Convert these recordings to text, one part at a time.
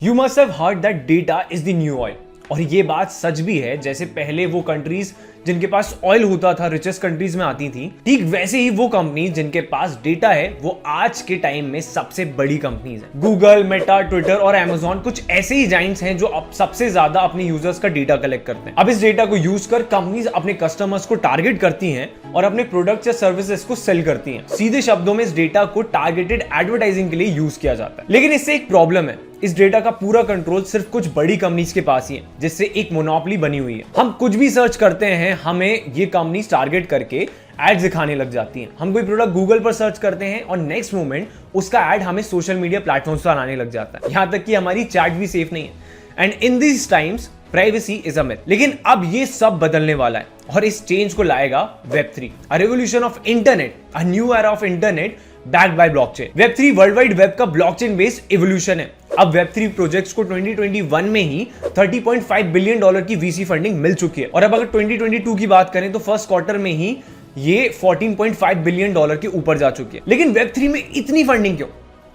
You must have heard that data is the new oil. और ये बात सच भी है। जैसे पहले वो कंट्रीज जिनके पास ऑयल होता था रिचेस्ट कंट्रीज में आती थी, ठीक वैसे ही वो कंपनीज जिनके पास डेटा है वो आज के टाइम में सबसे बड़ी कंपनीज हैं। गूगल, मेटा, ट्विटर और अमेज़न कुछ ऐसे ही जाइंट्स हैं जो अब सबसे ज्यादा अपने यूजर्स का डेटा कलेक्ट करते हैं। अब इस डेटा को यूज कर कंपनीज अपने कस्टमर्स को टारगेट करती हैं और अपने प्रोडक्ट्स या सर्विसेज को सेल करती हैं। सीधे शब्दों में इस डेटा को टारगेटेड एडवर्टाइजिंग के लिए यूज किया जाता है। लेकिन इससे एक प्रॉब्लम है, इस डेटा का पूरा कंट्रोल सिर्फ कुछ बड़ी कंपनीज के पास ही है, जिससे एक मोनोपोली बनी हुई है। हम कुछ भी सर्च करते हैं, हमें ये कंपनीज टारगेट करके एड्स दिखाने लग जाती हैं। हम कोई प्रोडक्ट गूगल पर सर्च करते हैं और नेक्स्ट मोमेंट उसका एड हमें सोशल मीडिया प्लेटफॉर्म्स पर आने लग जाता है। यहां तक कि हमारी चैट भी सेफ नहीं है। And in this times privacy is a myth. लेकिन अब ये सब बदलने वाला है और इस चेंज को लाएगा Web3, a revolution of internet, a new era of internet backed by blockchain. Web3 world wide web का ब्लॉकचेन बेस्ड इवोल्यूशन है। अब Web3 प्रोजेक्ट्स को 2021 में ही $30.5 बिलियन की वीसी फंडिंग मिल चुकी है और अब अगर 2022 की बात करें तो फर्स्ट क्वार्टर में ही ये $14.5 बिलियन के ऊपर जा चुकी है। लेकिन Web3 में इतनी फंडिंग क्यों?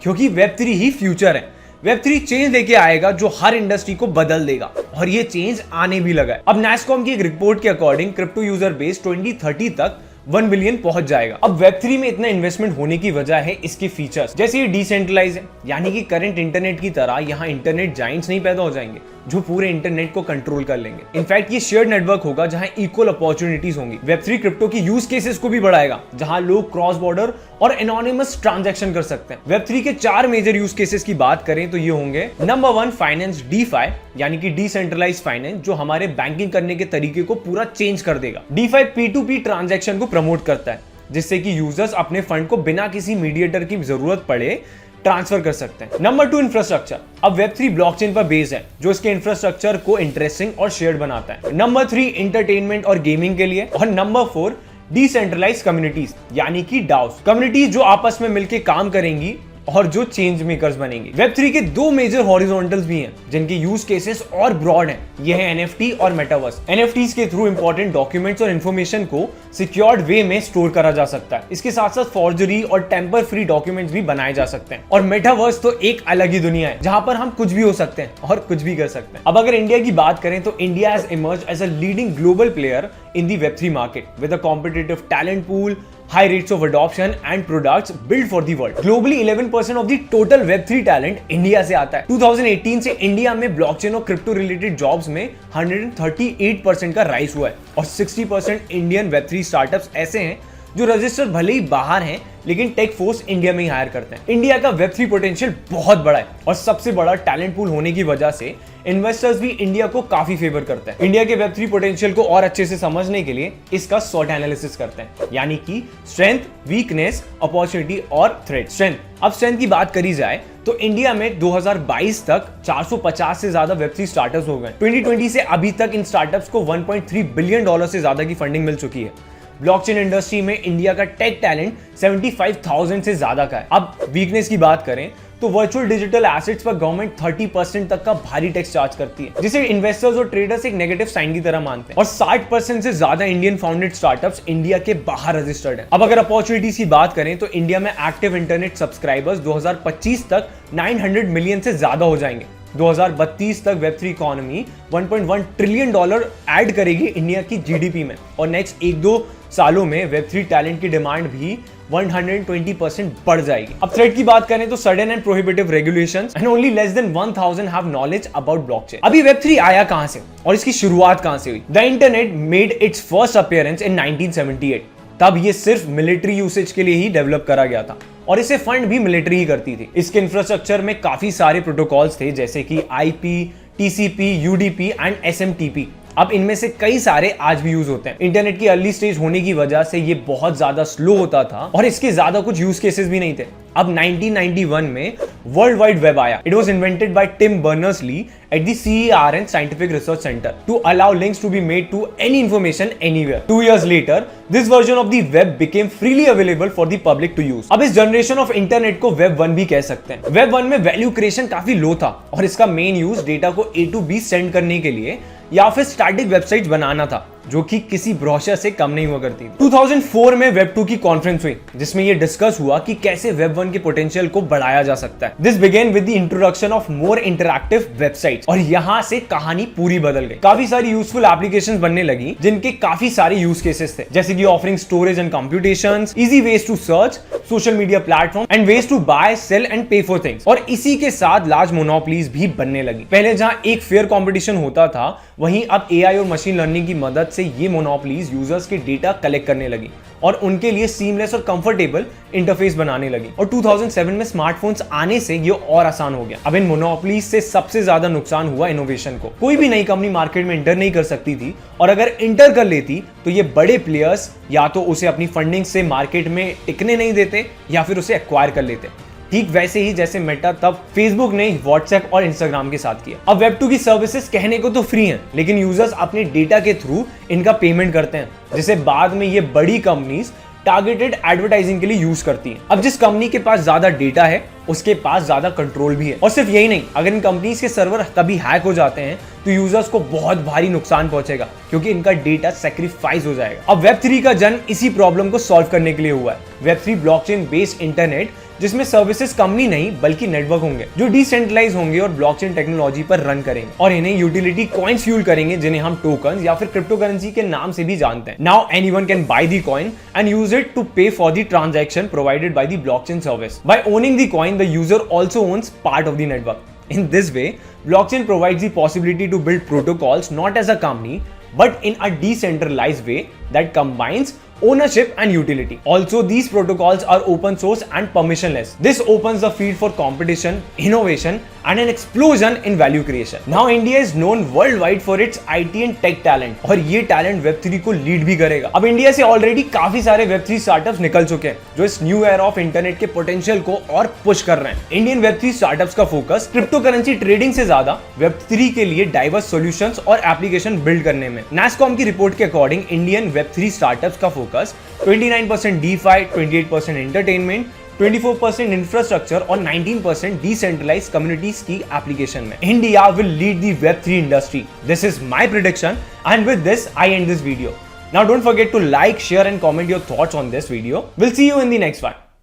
क्योंकि Web3 ही फ्यूचर है। Web3 चेंज लेके आएगा जो हर इंडस्ट्री को बदल देगा और ये चेंज आने भी लगा है। अब नैस्कॉम की एक रिपोर्ट के अकॉर्डिंग क्रिप्टो यूजर बेस 2030 तक 1 बिलियन पहुंच जाएगा। अब Web3 में इतना इन्वेस्टमेंट होने की वजह है इसके फीचर्स। जैसे ये डिसेंट्रलाइज है, यानी कि करंट इंटरनेट की तरह यहाँ इंटरनेट जाइंट्स नहीं पैदा हो जाएंगे जो पूरे इंटरनेट को कंट्रोल कर लेंगे। इनफैक्ट ये शेयर्ड नेटवर्क होगा जहां इक्वल अपॉर्चुनिटीज होंगी। Web3 क्रिप्टो की यूज केसेस को भी बढ़ाएगा जहां लोग क्रॉस बॉर्डर और एनोनिमस ट्रांजैक्शन कर सकते हैं। Web3 के 4 मेजर यूज केसेस की बात करें तो ये होंगे। नंबर 1, फाइनेंस DeFi, यानी कि डिसेंट्रलाइज फाइनेंस, जो हमारे बैंकिंग करने के तरीके को पूरा चेंज कर देगा। DeFi P2P ट्रांजैक्शन को प्रमोट करता है जिससे कि यूजर्स अपने फंड को बिना किसी मीडिएटर की जरूरत पड़े ट्रांसफर कर सकते हैं। Number 2, infrastructure. अब Web3 ब्लॉकचेन पर बेस है जो इसके इंफ्रास्ट्रक्चर को इंटरेस्टिंग और शेयर्ड बनाता है। नंबर 3, एंटरटेनमेंट और गेमिंग के लिए। और नंबर 4, डिसेंट्रलाइज कम्युनिटीज, यानी कि DAOs, कम्युनिटीज जो आपस में मिलकर काम करेंगी और जो चेंज मेकर्स बनेंगे। Web3 के 2 मेजर हॉरिजॉन्टल्स भी हैं जिनके यूज केसेस और ब्रॉड हैं। ये है NFT और मेटावर्स। NFTs के थ्रू इंपॉर्टेंट डॉक्यूमेंट्स और इन्फॉर्मेशन को सिक्योर्ड वे में स्टोर करा जा सकता है। इसके साथ साथ फॉर्जरी और टेम्पर फ्री डॉक्यूमेंट्स भी बनाए जा सकते हैं। और मेटावर्स तो एक अलग ही दुनिया है जहां पर हम कुछ भी हो सकते हैं और कुछ भी कर सकते हैं। अब अगर इंडिया की बात करें तो India has emerged as a leading global player in the Web3 market with a competitive talent pool, high rates of adoption and products built for the world. Globally 11% of the total Web3 talent India से आता है। 2018 से India में blockchain और crypto related jobs में 138% का rise हुआ है और 60% इंडियन Web3 स्टार्टअप्स ऐसे हैं जो रजिस्टर भले ही बाहर हैं लेकिन टेक फोर्स इंडिया में ही हायर करते हैं। इंडिया का Web3 पोटेंशियल बहुत बड़ा है और सबसे बड़ा टैलेंट पूल होने की वजह से इन्वेस्टर्स भी इंडिया को काफी फेवर करते हैं। इंडिया के Web3 पोटेंशियल को और अच्छे से समझने के लिए इसका SWOT एनालिसिस करते हैं, यानी कि स्ट्रेंथ, वीकनेस, अपॉर्चुनिटी और थ्रेट। स्ट्रेंथ, अब स्ट्रेंथ की बात करी जाए तो इंडिया में 2022 तक 450 से ज्यादा Web3 स्टार्टअप्स हो गए। 2020 से अभी तक इन स्टार्टअप्स को $1.3 बिलियन से ज्यादा की फंडिंग मिल चुकी है। ब्लॉकचेन इंडस्ट्री में इंडिया का टेक टैलेंट 75,000 से ज्यादा का है। अब वीकनेस की बात करें तो वर्चुअल डिजिटल एसेट्स पर गवर्नमेंट 30% तक का भारी टैक्स चार्ज करती है, जिसे इन्वेस्टर्स और ट्रेडर्स एक नेगेटिव साइन की तरह मानते हैं। और 60% से ज्यादा इंडियन फाउंडेड स्टार्टअप्स इंडिया के बाहर रजिस्टर्ड हैं। अब अगर अपॉर्चुनिटीज की बात करें तो इंडिया में एक्टिव इंटरनेट सब्सक्राइबर्स 2025 तक 900 मिलियन से ज्यादा हो जाएंगे। 2032 तक Web3 इकोनॉमी $1.1 ट्रिलियन ऐड करेगी इंडिया की जीडीपी में और नेक्स्ट 1-2 सालों में Web3 टैलेंट की डिमांड भी 120% बढ़ जाएगी। अब थ्रेट की बात करें तो sudden and prohibitive regulations and only less than 1000 have knowledge about blockchain. अभी Web3 आया कहां से और इसकी शुरुआत कहां से हुई? The internet made it's first appearance इन 1978। तब ये सिर्फ मिलिट्री यूसेज के लिए ही डेवलप करा गया था और इसे फंड भी मिलिट्री ही करती थी। इसके इंफ्रास्ट्रक्चर में काफी सारे प्रोटोकॉल्स थे जैसे कि IP, TCP, UDP and SMTP। अब इनमें से कई सारे आज भी यूज होते हैं। इंटरनेट की अर्ली स्टेज होने की वजह से ये बहुत ज्यादा स्लो होता था और इसके ज्यादा कुछ यूज केसेस भी नहीं थे। अब 1991 में वर्ल्ड वाइड वेब आया। It was invented by Tim Berners Lee at the CERN scientific research centre to allow links to be made to any information anywhere. 2 years later, this version of the web became freely available for the public to use. अब इस generation of internet को Web 1 भी कह सकते हैं। Web 1 में value creation काफी लो था और इसका मेन यूज डेटा को A to B सेंड करने के लिए या फिर स्टैटिक वेबसाइट्स बनाना था। जो कि किसी ब्रोशर से कम नहीं हुआ करती। 2004 में वेब 2 की कॉन्फ्रेंस हुई जिसमें यह डिस्कस हुआ कि कैसे वेब 1 के पोटेंशियल को बढ़ाया जा सकता है। This began with the introduction of more interactive websites, और यहां से कहानी पूरी बदल गई। काफी सारी यूजफुल एप्लीकेशंस बनने लगी जिनके काफी सारे यूज केसेस थे, जैसे कि offering storage and computations, easy ways to search, social media platform and ways to buy, sell and pay for things. और इसी के साथ लार्ज मोनोपोलीज भी बनने लगी। पहले जहां एक फेयर कंपटीशन होता था, वहीं अब एआई और मशीन लर्निंग की मदद से ये मोनोपोलीज यूजर्स के डेटा कलेक्ट करने लगी और उनके लिए सीमलेस और कंफर्टेबल इंटरफेस बनाने लगी। और 2007 में स्मार्टफोन्स आने से ये और आसान हो गया। अब इन मोनोपोलीज से सबसे ज्यादा नुकसान हुआ इनोवेशन को। कोई भी नई कंपनी मार्केट में इंटर नहीं कर सकती थी, और अगर इंटर कर लेती तो ये बड़े प्लेयर्स या तो उसे अपनी फंडिंग से मार्केट में टिकने नहीं देते या फिर उसे एक्वायर कर लेते। ठीक वैसे ही जैसे मेटा तब फेसबुक ने व्हाट्सएप और इंस्टाग्राम के साथ किया। अब वेब 2 की सर्विसेज कहने को तो फ्री हैं, लेकिन यूजर्स अपने डेटा के थ्रू इनका पेमेंट करते हैं, जिसे बाद में ये बड़ी कंपनीज टारगेटेड एडवर्टाइजिंग के लिए यूज करती हैं। अब जिस कंपनी के पास ज्यादा डेटा है उसके पास ज्यादा कंट्रोल भी है। और सिर्फ यही नहीं, अगर इन कंपनीज के सर्वर कभी हैक हो जाते हैं तो यूजर्स को बहुत भारी नुकसान पहुंचेगा, क्योंकि इनका डेटा सैक्रिफाइस हो जाएगा। अब वेब 3 का जन्म इसी प्रॉब्लम को सॉल्व करने के लिए हुआ है। वेब 3 ब्लॉकचेन बेस्ड इंटरनेट, जिसमें सर्विसेज कंपनी नहीं बल्कि नेटवर्क होंगे जो डिसेंट्रलाइज होंगे और ब्लॉकचेन टेक्नोलॉजी पर रन करेंगे, और इन्हें यूटिलिटी कॉइन्स फ्यूल करेंगे, जिन्हें हम टोकन्स या फिर क्रिप्टो करेंसी के नाम से भी जानते हैं। Now anyone can buy the coin and use it to pay for the transaction provided by the blockchain service. By owning the coin, the user also owns part of the network. In this way, blockchain provides the possibility to build protocols not as a company, but in a decentralized way that combines ownership and utility. Also, these protocols are open source and permissionless. This opens the field for competition, innovation, and an explosion in value creation. Now, India is known worldwide for its IT and tech talent, और ये talent Web3 को lead भी करेगा। अब India से already काफी सारे Web3 startups निकल चुके हैं जो इस न्यू एरा ऑफ इंटरनेट के पोटेंशियल को और पुश कर रहे हैं। इंडियन Web3 स्टार्टअप्स का फोकस क्रिप्टो करेंसी ट्रेडिंग से ज्यादा Web3 के लिए डाइवर्स सॉल्यूशंस और एप्लीकेशन बिल्ड करने में। NASSCOM की रिपोर्ट के अकॉर्डिंग इंडियन Web3 स्टार्टअप्स का फोकस 29% DeFi, 28% एंटरटेनमेंट, 24% इंफ्रास्ट्रक्चर और 19% डिसेंट्रलाइज्ड कम्युनिटीज की एप्लीकेशन में। India will lead the Web3 industry. This is my prediction, and with this I end this video. Now don't forget to like, share and comment your thoughts on this video. Will see you in the next one.